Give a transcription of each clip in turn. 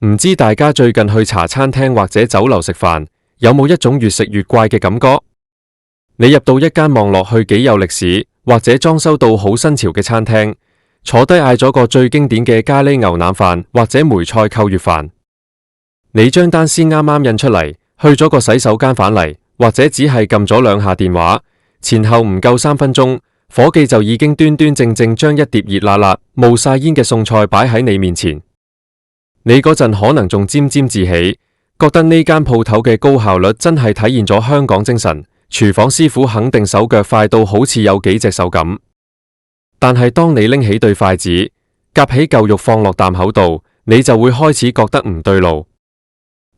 唔知大家最近去茶餐廳或者酒樓食飯，有冇一種越食越怪嘅感覺？你入到一間望落去幾有歷史，或者裝修到好新潮嘅餐廳，坐低嗌咗個最經典嘅咖喱牛腩飯或者梅菜扣月飯。你張單先啱啱印出嚟，去咗個洗手間返嚟，或者只係撳咗2下電話，前後唔夠3分鐘，伙計就已經端端正正將一碟熱辣辣、冒晒煙嘅餸菜擺喺你面前。你嗰陣可能仲沾沾自喜，覺得呢間鋪頭嘅高效率真係體現咗香港精神，廚房師傅肯定手腳快到好似有幾隻手咁。但係當你拎起對筷子，夾起嚿肉放落啖口度，你就會開始覺得唔對路。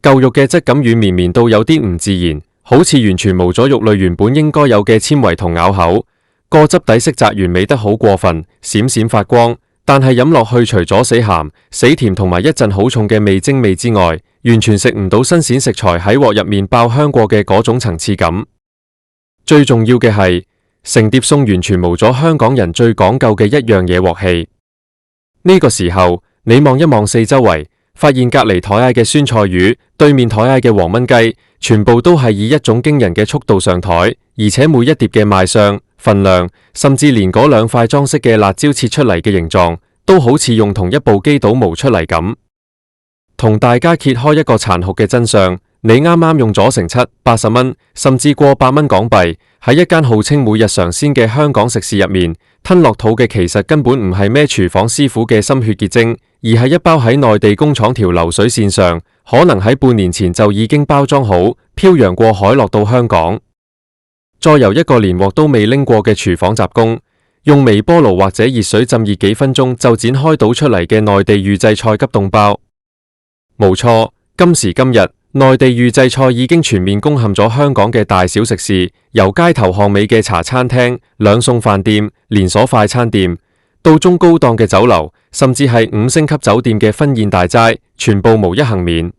嚿肉嘅質感軟綿綿到有啲唔自然，好似完全冇咗肉類原本應該有嘅纖維同咬口，個汁底色澤完美得好過分，閃閃發光。但係飲落去除咗死鹹、死甜同埋一陣好重嘅味精味之外，完全食唔到新鮮食材喺鑊入面爆香過嘅嗰種層次感。最重要嘅係，成碟餸完全冇咗香港人最講究嘅一樣嘢鑊氣。呢個時候，你望一望四周圍，發現隔籬台嗌嘅酸菜魚，對面台嗌嘅黃燜雞，全部都係以一種驚人嘅速度上台，而且每一碟嘅賣相、份量，甚至連嗰2塊裝飾嘅辣椒切出嚟嘅形狀，都好似用同一部機倒模出嚟咁。同大家揭開一個殘酷嘅真相，你啱啱用咗成70-80蚊，甚至過100蚊港幣，喺一間號稱每日嘗鮮嘅香港食肆入面，吞落肚嘅其實根本唔係咩廚房師傅嘅心血結晶，而係一包喺內地工廠條流水線上，可能喺半年前就已經包裝好，漂洋過海落到香港。再由一個連鑊都未拎過嘅廚房雜工，用微波爐或者熱水浸熱幾分鐘就展開倒出嚟嘅內地預製菜急凍包。冇錯，今時今日，內地預製菜已經全面攻陷咗香港嘅大小食肆，由街頭巷尾嘅茶餐廳、兩餸飯店、連鎖快餐店，到中高檔嘅酒樓，甚至係5星級酒店嘅婚宴大齋，全部無一幸免。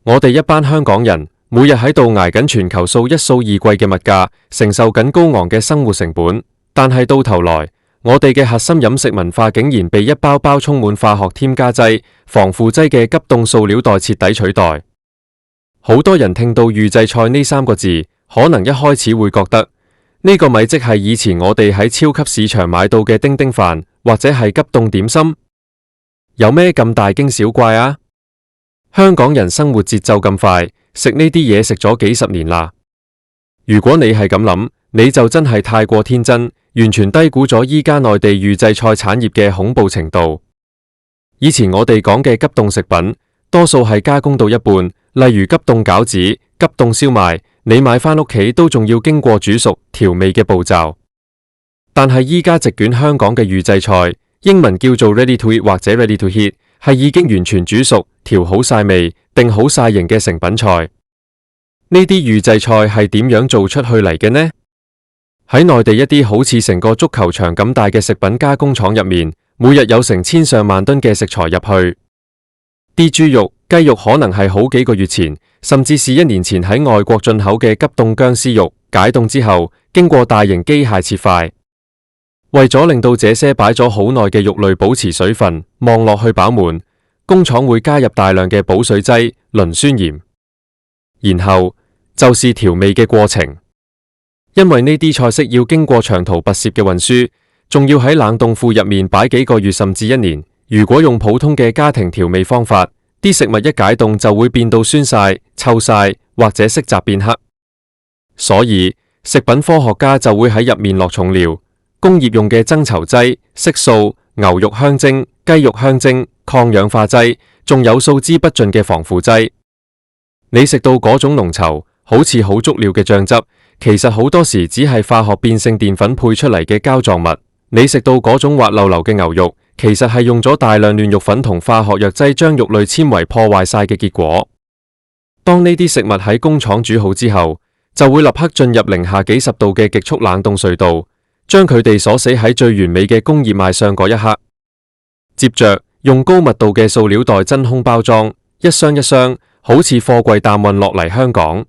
我哋一班香港人，每日喺度捱緊全球數一數二貴嘅物價，承受緊高昂嘅生活成本，但係到頭來，我哋嘅核心飲食文化竟然被一包包充滿化學添加劑、防腐劑嘅急凍塑料袋徹底取代。好多人聽到預製菜呢3個字，可能一開始會覺得呢個咪即係以前我哋喺超級市場買到嘅叮叮飯，或者係急凍點心，有咩咁大驚小怪啊？香港人生活節奏咁快，食呢啲嘢食咗幾10年啦。如果你係咁諗，你就真係太過天真，完全低估咗依家內地預製菜產業嘅恐怖程度。以前我哋講嘅急凍食品，多數係加工到一半，例如急凍餃子、急凍燒賣，你買返屋企都仲要經過煮熟、調味嘅步驟。但係依家席捲香港嘅預製菜，英文叫做 ready to eat 或者 ready to heat，係已經完全煮熟、調好晒味、定好晒型嘅成品菜。呢啲預製菜係點樣做出去嚟嘅呢？喺內地一啲好似成個足球場咁大嘅食品加工廠入面，每日有成千上萬噸嘅食材入去。啲豬肉、雞肉可能係好幾個月前，甚至是1年前喺外國進口嘅急凍薑絲肉，解凍之後，經過大型機械切塊。為咗令到這些擺咗好耐嘅肉類保持水分，望落去飽滿，工廠會加入大量嘅保水劑、磷酸鹽，然後就是調味嘅過程。因為呢啲菜式要經過長途跋涉嘅運輸，仲要喺冷凍庫入面擺幾個月甚至1年。如果用普通嘅家庭調味方法，啲食物一解凍就會變到酸晒、臭晒或者色澤變黑。所以食品科學家就會喺入面落重料，工業用嘅增稠劑、色素、牛肉香精、雞肉香精、抗氧化劑，仲有數之不盡嘅防腐劑。你食到嗰種濃稠，好似好足料嘅醬汁，其實好多時只係化學變性澱粉配出嚟嘅膠狀物。你食到嗰種滑溜溜嘅牛肉，其實係用咗大量嫩肉粉同化學藥劑將肉類纖維破壞晒嘅結果。當呢啲食物喺工廠煮好之後，就會立刻進入零下幾十度嘅極速冷凍隧道，將佢哋鎖死喺最完美嘅工業賣相嗰一刻。接着用高密度嘅塑料袋真空包裝，一箱一箱，好似貨櫃淡運落嚟香港。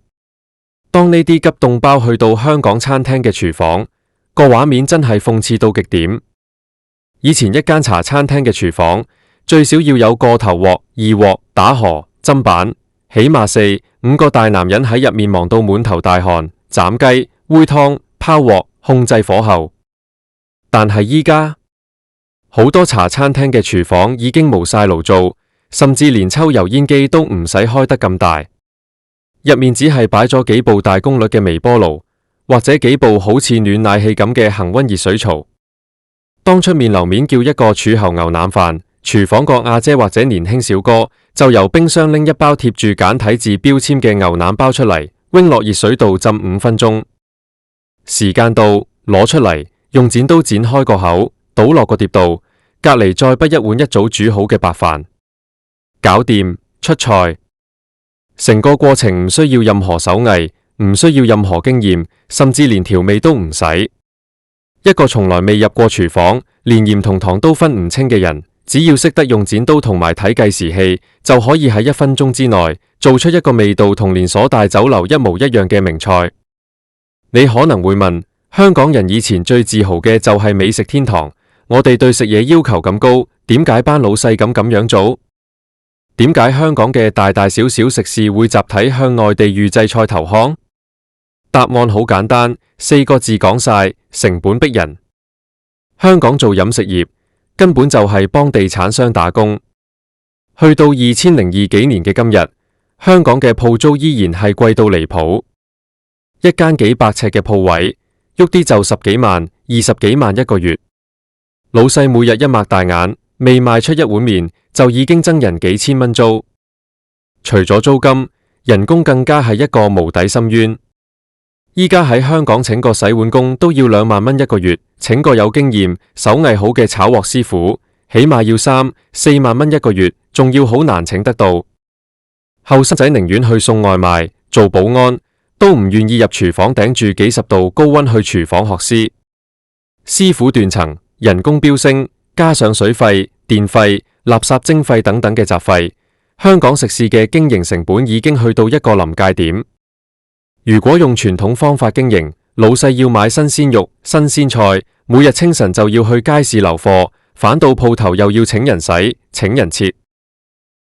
當呢啲急凍包去到香港餐廳嘅廚房，個畫面真係諷刺到極點。以前一間茶餐廳嘅廚房最少要有個頭鑊、2鑊打荷、砧板，起碼4、5個大男人喺入面忙到滿頭大汗，斬雞、煨湯、拋鑊，控制火候。但係依家好多茶餐廳嘅廚房已經無晒爐灶，甚至連抽油煙機都唔使開得咁大，入面只係擺咗幾部大功率嘅微波爐，或者幾部好似暖奶器咁嘅恆溫熱水槽。當出面樓面叫一個柱侯牛腩飯，廚房個阿姐或者年輕小哥就由冰箱拎一包貼住簡體字標籤嘅牛腩包出嚟，扔落熱水度浸5分鐘。時間到，攞出嚟，用剪刀剪開個口，倒落個碟度，隔籬再滗一碗一早煮好嘅白飯，搞掂，出菜。成個過程唔需要任何手藝，唔需要任何經驗，甚至連調味都唔使。一個從來未入過廚房，連鹽同糖都分唔清嘅人，只要識得用剪刀同埋睇計時器，就可以喺1分鐘之內做出一個味道同連鎖大酒樓一模一樣嘅名菜。你可能會問，香港人以前最自豪嘅就係美食天堂，我哋對食嘢要求咁高，點解班老細咁樣做？點解香港嘅大大小小食肆會集體向內地預製菜投降？答案好簡單，4個字講晒：成本逼人。香港做飲食業根本就係幫地產商打工。去到2002幾年嘅今日，香港嘅鋪租依然係貴到離譜。一間幾百尺嘅鋪位，喐啲就10幾萬、20幾萬一個月。老細每日一擘大眼，未賣出一碗麵，就已經爭人幾千蚊租。除咗租金，人工更加係一個無底深淵。依家喺香港請個洗碗工都要2萬蚊一個月，請個有經驗、手藝好嘅炒鑊師傅，起碼要3、4萬蚊一個月，仲要好難請得到。後生仔寧願去送外賣、做保安，都唔願意入廚房頂住幾10度高溫去廚房學師。師傅斷層，人工飆升，加上水費、電費、垃圾徵費等等嘅雜費，香港食肆嘅經營成本已經去到一個臨界點。如果用傳統方法經營，老細要買新鮮肉、新鮮菜，每日清晨就要去街市留貨，返到鋪頭又要請人洗、請人切。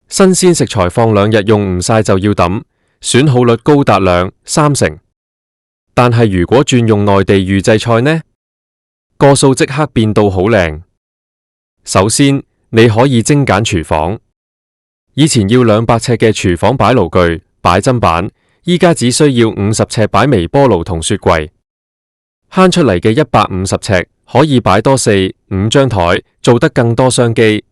新鮮食材放2日用唔晒就要抌，損耗率高達2、3成。但係如果轉用內地預製菜呢？個數即刻變到好靚。首先，你可以精簡廚房。以前要200尺嘅廚房擺爐具、擺砧板，依家只需要50尺擺微波爐同雪櫃，慳出嚟嘅150尺可以擺多4、5張台，做得更多商機。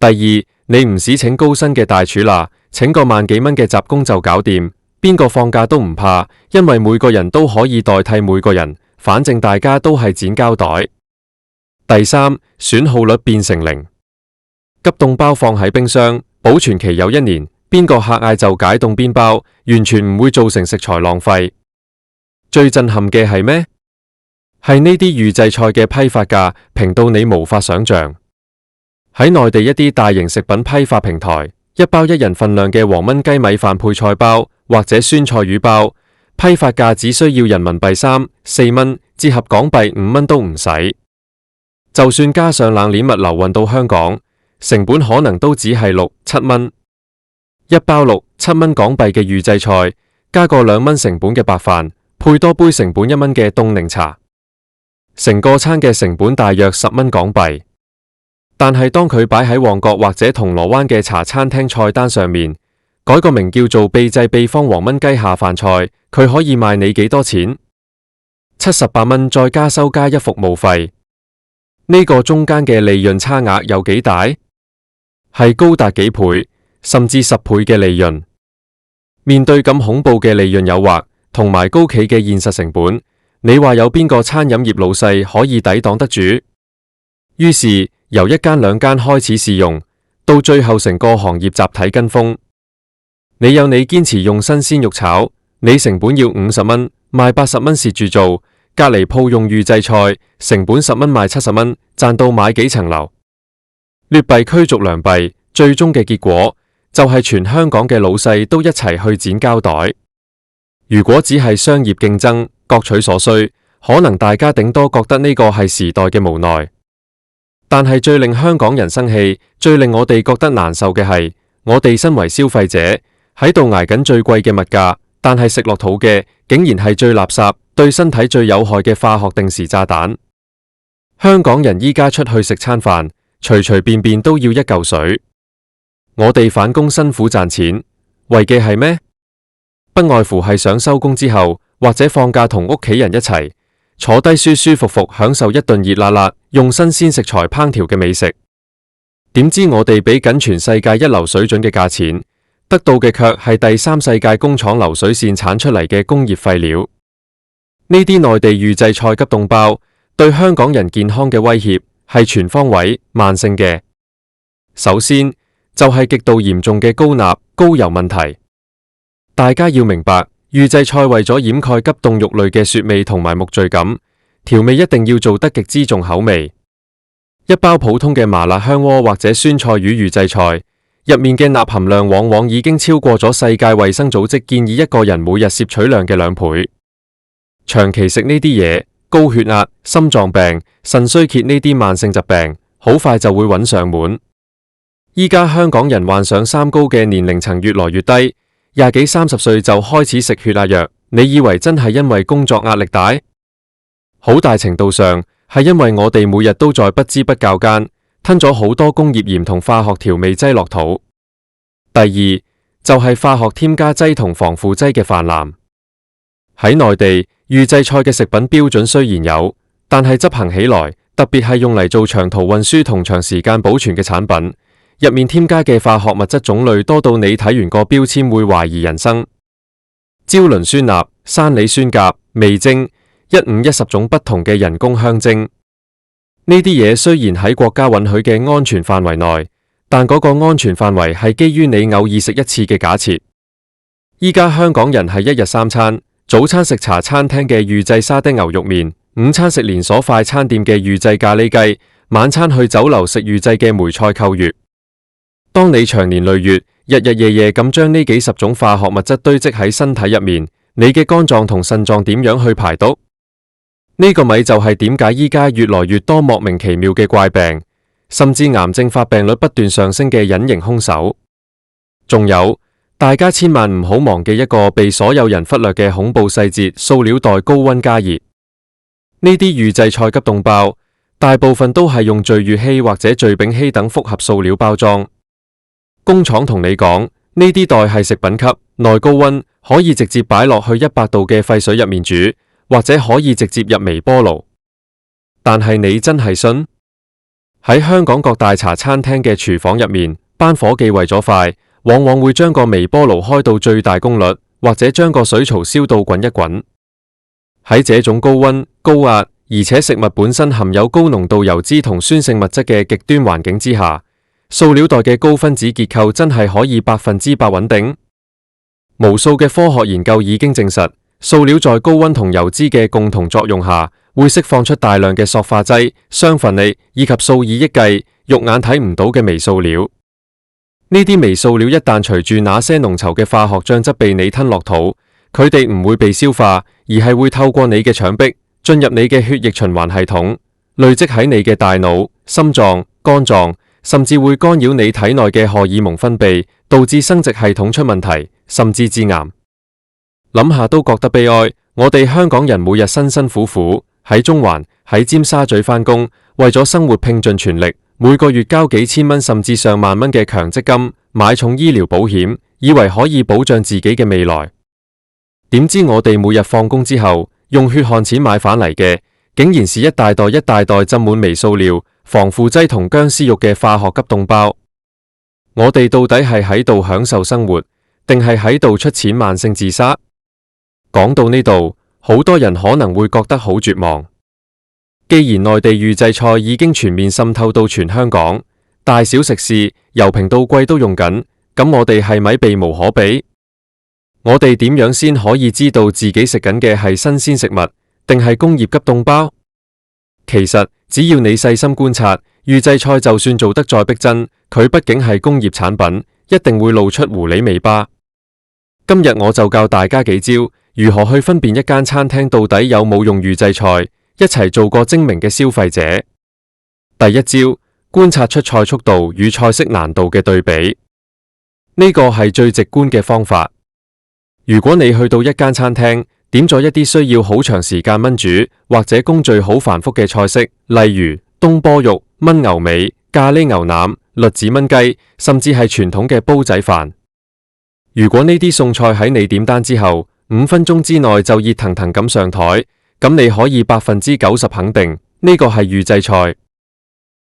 第二，你唔使請高薪嘅大廚啦，請個萬幾蚊嘅雜工就搞掂，邊個放假都唔怕，因為每個人都可以代替每個人，反正大家都係剪膠袋。第三，損耗率變成0，急凍包放喺冰箱，保存期有1年。邊個客嗌就解凍邊包，完全唔會造成食材浪費。最震撼嘅係咩？係呢啲預製菜嘅批發價平到你無法想象。喺內地一啲大型食品批發平台，一包1人份量嘅黃燜雞米飯配菜包或者酸菜魚包，批發價只需要人民幣3、4蚊，折合港幣5蚊都唔使。就算加上冷鏈物流運到香港，成本可能都只係6、7蚊。一包6、7蚊港幣嘅預製菜，加個2蚊成本嘅白飯，配多杯成本1蚊嘅凍檸茶，成個餐嘅成本大約10蚊港幣。但係當佢擺喺旺角或者銅鑼灣嘅茶餐廳菜單上面，改個名叫做秘製秘方黃燜雞下飯菜，佢可以賣你幾多錢？78蚊再加收加一服務費。呢個中間嘅利潤差額有幾大？係高達幾倍，甚至10倍嘅利潤。面對咁恐怖嘅利潤誘惑，同埋高企嘅現實成本，你話有邊個餐飲業老細可以抵擋得住？於是由1間2間開始試用，到最後成個行業集體跟風。你有你堅持用新鮮肉炒，你成本要50蚊，賣80蚊蝕住做，隔籬鋪用預製菜，成本10蚊賣70蚊，賺到買幾層樓。劣幣驅逐良幣，最終嘅結果就係全香港嘅老細都一齊去剪膠袋。如果只係商業競爭，各取所需，可能大家頂多覺得呢個係時代嘅無奈。但係最令香港人生氣，最令我哋覺得難受嘅係，我哋身為消費者喺度捱緊最貴嘅物價，但係食落肚嘅竟然係最垃圾、對身體最有害嘅化學定時炸彈。香港人依家出去食餐飯，隨隨便便都要一嚿水。我哋返工辛苦賺錢，為嘅係咩？不外乎係想收工之後，或者放假同屋企人一齊坐低舒舒服服享受一頓熱辣辣、用新鮮食材烹調嘅美食。點知我哋俾緊全世界一流水準嘅價錢，得到嘅卻係第三世界工廠流水線產出嚟嘅工業廢料。呢啲內地預製菜急凍包對香港人健康嘅威脅係全方位、慢性嘅。首先就係極度嚴重嘅高鈉、高油問題。大家要明白，預製菜為咗掩蓋急凍肉類嘅雪味同埋木罪感，調味一定要做得極之重口味。一包普通嘅麻辣香鍋或者酸菜魚預製菜，入面嘅鈉含量往往已經超過咗世界衛生組織建議一個人每日攝取量嘅2倍。長期食呢啲嘢，高血壓、心臟病、腎衰竭呢啲慢性疾病，好快就會揾上門。依家香港人患上三高嘅年齡層越來越低，20幾30歲就開始食血壓藥。你以為真係因為工作壓力大？好大程度上係因為我哋每日都在不知不覺間吞咗好多工業鹽同化學調味劑落肚。第二就係化學添加劑同防腐劑嘅泛濫。喺內地，預製菜嘅食品標準雖然有，但係執行起來，特別係用嚟做長途運輸同長時間保存嘅產品，入面添加嘅化學物質種類多到你睇完個標籤會懷疑人生。焦磷酸鈉、山梨酸鉀、味精，15、10種不同嘅人工香精。呢啲嘢雖然喺國家允許嘅安全範圍內，但嗰個安全範圍係基於你偶爾食一次嘅假設。依家香港人係一日3餐，早餐食茶餐廳嘅預製沙爹牛肉麵，午餐食連鎖快餐店嘅預製咖喱雞，晚餐去酒樓食預製嘅梅菜扣月。當你長年累月、日日夜夜咁將呢幾十種化學物質堆積喺身體入面，你嘅肝臟同腎臟點樣去排毒？呢個咪就係點解依家越來越多莫名其妙嘅怪病，甚至癌症發病率不斷上升嘅隱形兇手。仲有，大家千萬唔好忘記一個被所有人忽略嘅恐怖細節：塑料袋高溫加熱。呢啲預製菜急凍包，大部分都係用聚乙烯或者聚丙烯等複合塑料包裝。工廠同你講，呢啲袋係食品級，耐高溫，可以直接擺落去100度嘅沸水入面煮，或者可以直接入微波爐。但係你真係信？喺香港各大茶餐廳嘅廚房入面，班伙計為咗快，往往會將個微波爐開到最大功率，或者將個水槽燒到滾一滾。喺這種高溫、高壓，而且食物本身含有高濃度油脂同酸性物質嘅極端環境之下，塑料袋嘅高分子結構真係可以100%穩定？無數嘅科學研究已經證實，塑料在高溫同油脂嘅共同作用下，會釋放出大量嘅塑化劑、雙份鋰以及數以億計肉眼睇唔到嘅微塑料。呢啲微塑料一旦隨住那些濃稠嘅化學醬汁被你吞落肚，佢哋唔會被消化，而係會透過你嘅腸壁進入你嘅血液循環系統，累積喺你嘅大腦、心臟、肝臟，甚至會干擾你體內嘅荷爾蒙分泌，導致生殖系統出問題，甚至致癌。諗下都覺得悲哀。我哋香港人每日辛辛苦苦喺中環、喺尖沙咀返工，為咗生活拼盡全力，每個月交幾千蚊甚至上萬蚊嘅強積金，買重醫療保險，以為可以保障自己嘅未來。點知我哋每日放工之後，用血汗錢買返嚟嘅，竟然是一大袋一大袋浸滿微塑料、防腐劑同僵屍肉嘅化學急凍包。我哋到底係喺度享受生活，定係喺度出錢慢性自殺？講到呢度，好多人可能會覺得好絕望。既然內地預製菜已經全面滲透到全香港，大小食肆由平到貴都用緊，咁我哋係咪避無可避？我哋點樣先可以知道自己食緊嘅係新鮮食物，定係工業急凍包？其實只要你細心觀察，預製菜就算做得再逼真，佢畢竟係工業產品，一定會露出狐狸尾巴。今日我就教大家幾招，如何去分辨一間餐廳到底有冇用預製菜，一齊做個精明嘅消費者。第一招，觀察出菜速度與菜式難度嘅對比。呢個係最直觀嘅方法。如果你去到一間餐廳，點咗一啲需要好長時間燜煮或者工序好繁複嘅菜式，例如東坡肉、燜牛尾、咖喱牛腩、栗子燜雞，甚至係傳統嘅煲仔飯。如果呢啲餸菜喺你點單之後5分鐘之內就熱騰騰咁上台，咁你可以90%肯定呢個係預製菜。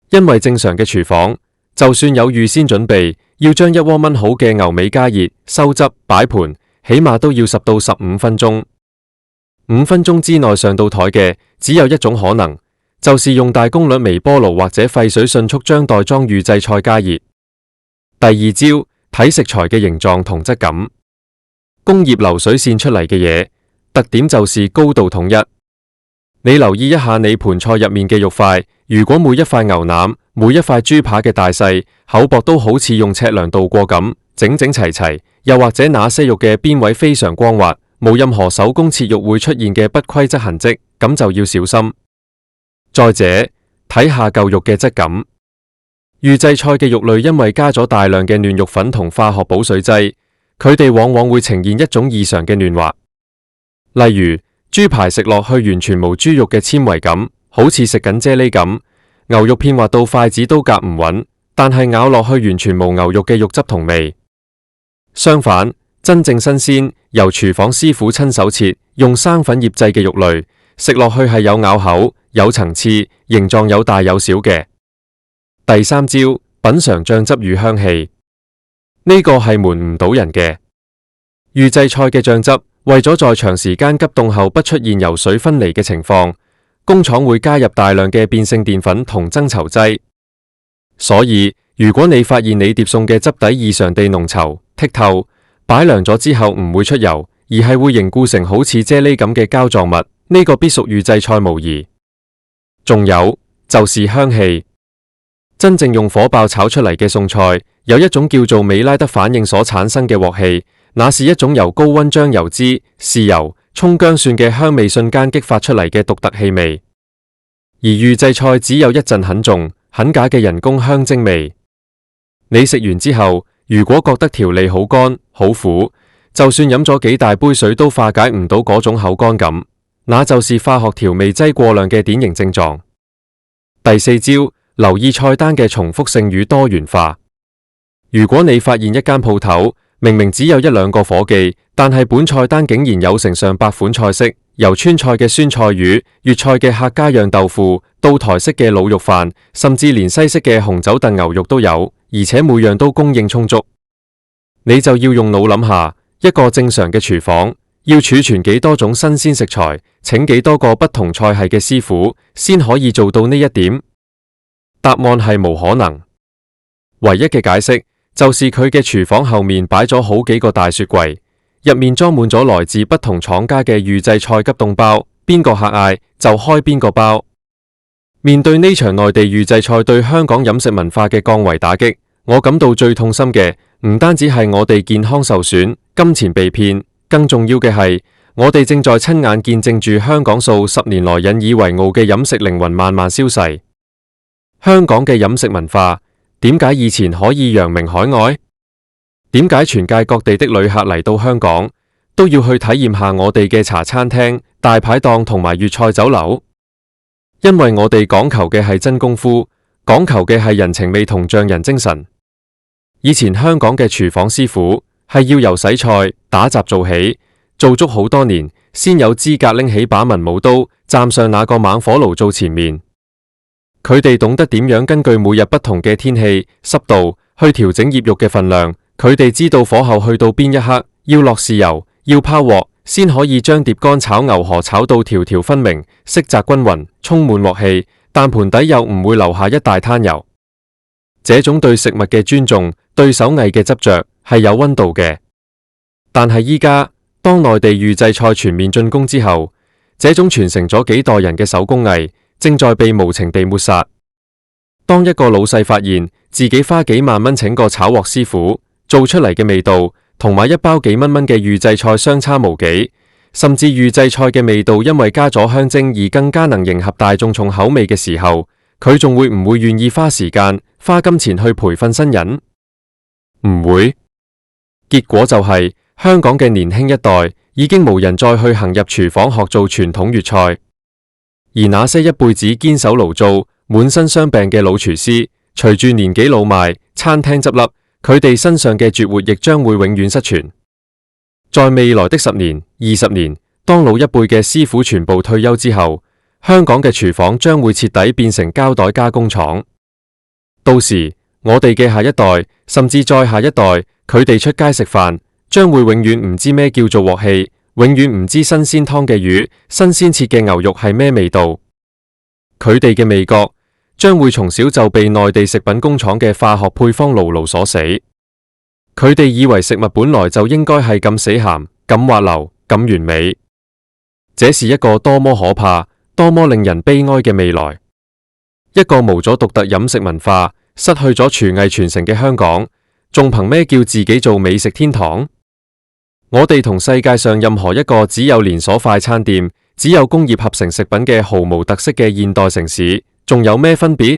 因為正常嘅廚房，就算有預先準備，要將一鍋燜好嘅牛尾加熱、收汁、擺盤，起碼都要10到15分鐘。5分鐘之內上到台嘅，只有一種可能，就是用大功率微波爐或者沸水迅速將袋裝預製菜加熱。第二招，睇食材嘅形狀同質感。工業流水線出嚟嘅嘢，特點就是高度統一。你留意一下你盤菜入面嘅肉塊，如果每一塊牛腩、每一塊豬扒嘅大細、厚薄都好似用尺量度過咁，整整齊齊，又或者那些肉嘅邊位非常光滑，冇任何手工切肉會出現嘅不規則痕跡，咁就要小心。再者，睇下嚿肉嘅質感。預製菜嘅肉類因為加咗大量嘅嫩肉粉同化學保水劑，佢哋往往會呈現一種異常嘅嫩滑。例如，豬排食落去完全冇豬肉嘅纖維感，好似食緊啫喱咁；牛肉片滑到筷子都夾唔穩，但係咬落去完全冇牛肉嘅肉汁同味。相反，真正新鮮由廚房師傅親手切，用生粉醃製嘅肉類，食落去係有咬口、有層次、形狀有大有小嘅。第三招，品嘗醬汁與香氣。呢個係瞞唔到人嘅。預製菜嘅醬汁，為咗在長時間急凍後不出現油水分離嘅情況，工廠會加入大量嘅變性澱粉同增稠劑。所以，如果你發現你碟餸嘅汁底異常地濃稠、剔透，擺涼咗之後唔會出油，而係會凝固成好似啫喱咁嘅膠狀物，呢個必屬預製菜無疑。仲有，就是香氣。真正用火爆炒出嚟嘅餸菜，有一種叫做美拉德反應所產生嘅鑊氣，那是一種由高溫將油脂、豉油、蔥薑蒜嘅香味瞬間激發出嚟嘅獨特氣味。而預製菜只有一陣很重、很假嘅人工香精味。你食完之後，如果覺得條脷好乾、好苦，就算飲咗幾大杯水都化解唔到嗰種口乾感，那就是化學調味劑過量嘅典型症狀。第四招，留意菜單嘅重複性與多元化。如果你發現一間鋪頭明明只有1、2個伙計，但係本菜單竟然有成上百款菜式，由川菜嘅酸菜魚、粵菜嘅客家釀豆腐，到台式嘅滷肉飯，甚至連西式嘅紅酒燉牛肉都有，而且每樣都供應充足，你就要用腦諗下，一個正常嘅廚房要儲存幾多種新鮮食材，請幾多個不同菜系嘅師傅，先可以做到呢一點？答案係無可能。唯一嘅解釋就是佢嘅廚房後面擺咗好幾個大雪櫃，入面裝滿咗來自不同廠家嘅預製菜急凍包，邊個客嗌就開邊個包。面對呢場內地預製菜對香港飲食文化嘅降維打擊，我感到最痛心嘅唔單止係我哋健康受損、金錢被騙，更重要嘅係我哋正在親眼見證住香港數10年來引以為傲嘅飲食靈魂慢慢消逝。香港嘅飲食文化點解以前可以揚名海外？點解全界各地的旅客嚟到香港都要去體驗下我哋嘅茶餐廳、大排檔同埋粵菜酒樓？因為我哋講求嘅係真功夫，講求嘅係人情味同匠人精神。以前香港嘅廚房師傅係要由洗菜、打雜做起，做足好多年，先有資格拎起把文武刀，站上那個猛火爐做前面。佢哋懂得點樣根據每日不同嘅天氣、濕度去調整醃肉嘅份量。佢哋知道火候去到邊一刻要落豉油，要拋鑊，先可以將碟乾炒牛河炒到條條分明、色澤均勻、充滿鑊氣，但盤底又唔會留下一大灘油。這種對食物嘅尊重、對手藝嘅執着係有溫度嘅。但係依家，當內地預製菜全面進攻之後，這種傳承咗幾代人嘅手工藝正在被無情地抹殺。當一個老細發現自己花幾萬蚊請個炒鑊師傅做出嚟嘅味道，同埋一包幾蚊蚊嘅預製菜相差無幾，甚至預製菜嘅味道因為加咗香精而更加能迎合大眾重口味嘅時候，佢仲會唔會願意花時間、花金錢去培訓新人？唔會。結果就係香港嘅年輕一代已經無人再去行入廚房學做傳統粵菜，而那些一輩子堅守爐灶、滿身傷病嘅老廚師，隨住年紀老邁，餐廳執笠，佢哋身上嘅絕活亦將會永遠失傳。在未來的10年、20年，當老一輩嘅師傅全部退休之後，香港嘅廚房將會徹底變成膠袋加工廠。到時，我哋嘅下一代，甚至再下一代，佢哋出街食飯，將會永遠唔知咩叫做鑊氣，永遠唔知新鮮湯嘅魚、新鮮切嘅牛肉係咩味道。佢哋嘅味覺將會從小就被內地食品工廠嘅化學配方牢牢鎖死。佢哋以為食物本來就應該係咁死鹹、咁滑溜、咁完美。這是一個多麼可怕、多麼令人悲哀嘅未來。一個無咗獨特飲食文化、失去咗廚藝傳承嘅香港，仲憑咩叫自己做美食天堂？我哋同世界上任何一個只有連鎖快餐店、只有工業合成食品嘅毫無特色嘅現代城市，仲有咩分別？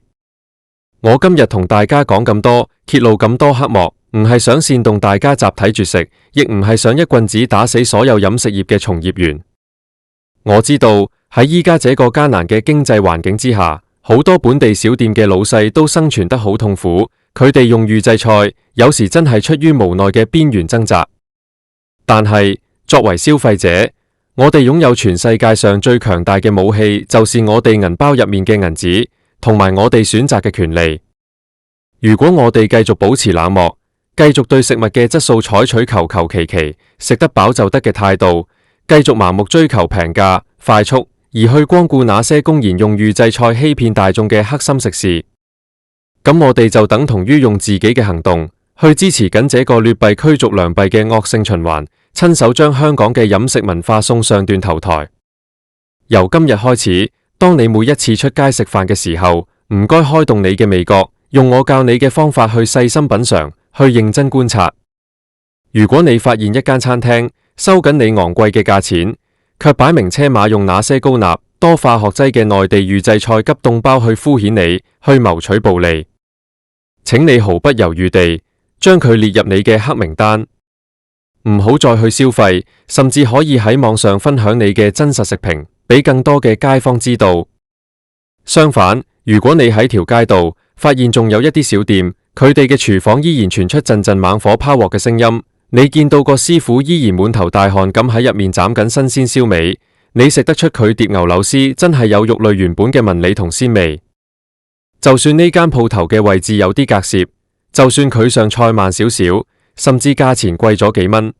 我今日同大家講咁多，揭露咁多黑幕，唔係想煽動大家集體絕食，亦唔係想一棍子打死所有飲食業嘅從業員。我知道喺依家這個艱難嘅經濟環境之下，好多本地小店嘅老細都生存得好痛苦，佢哋用預製菜，有時真係出於無奈嘅邊緣掙扎。但係作為消費者，我哋擁有全世界上最強大嘅武器，就是我哋銀包入面嘅銀紙，同埋我哋選擇嘅權利。如果我哋繼續保持冷漠，繼續對食物嘅質素採取求求其其、食得飽就得嘅態度，繼續盲目追求平價、快速，而去光顧那些公然用預製菜欺騙大眾嘅黑心食肆，咁我哋就等同於用自己嘅行動去支持緊這個劣幣驅逐良幣嘅惡性循環，親手將香港嘅飲食文化送上斷頭台。由今日開始，當你每一次出街食飯嘅時候，唔該開動你嘅味覺，用我教你嘅方法去細心品嘗，去認真觀察。如果你發現一間餐廳收緊你昂貴嘅價錢，卻擺明車馬用那些高鈉、多化學劑嘅內地預製菜急凍包去敷衍你，去謀取暴利，請你毫不猶豫地將佢列入你嘅黑名單，唔好再去消費，甚至可以喺網上分享你嘅真實食評，俾更多嘅街坊知道。相反，如果你喺條街度發現仲有一啲小店，佢哋嘅廚房依然傳出陣陣猛火拋鑊嘅聲音，你見到個師傅依然滿頭大汗咁喺入面斬緊新鮮燒味，你食得出佢碟牛柳絲真係有肉類原本嘅紋理同鮮味。就算呢間鋪頭嘅位置有啲隔涉，就算佢上菜慢少少，甚至價錢貴咗幾蚊，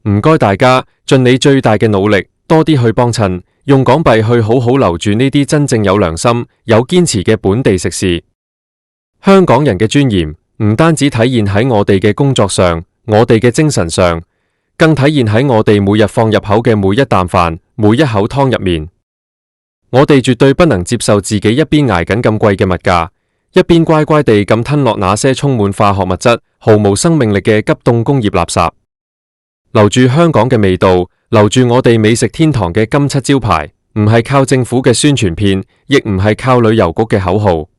唔該大家盡你最大嘅努力，多啲去幫襯，用港幣去好好留住呢啲真正有良心、有堅持嘅本地食肆。香港人嘅尊嚴唔單止體現喺我哋嘅工作上，我哋嘅精神上，更體現喺我哋每日放入口嘅每一啖飯、每一口湯入面。我哋絕對不能接受自己一邊捱緊咁貴嘅物價，一邊乖乖地咁吞落那些充滿化學物質、毫無生命力嘅急凍工業垃圾。留住香港嘅味道，留住我哋美食天堂嘅金漆招牌，唔係靠政府嘅宣傳片，亦唔係靠旅遊局嘅口號，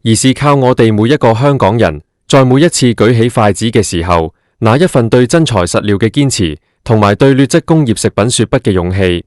而是靠我哋每一個香港人，在每一次舉起筷子嘅時候，那一份對真材實料嘅堅持，同埋對劣質工業食品說不嘅勇氣。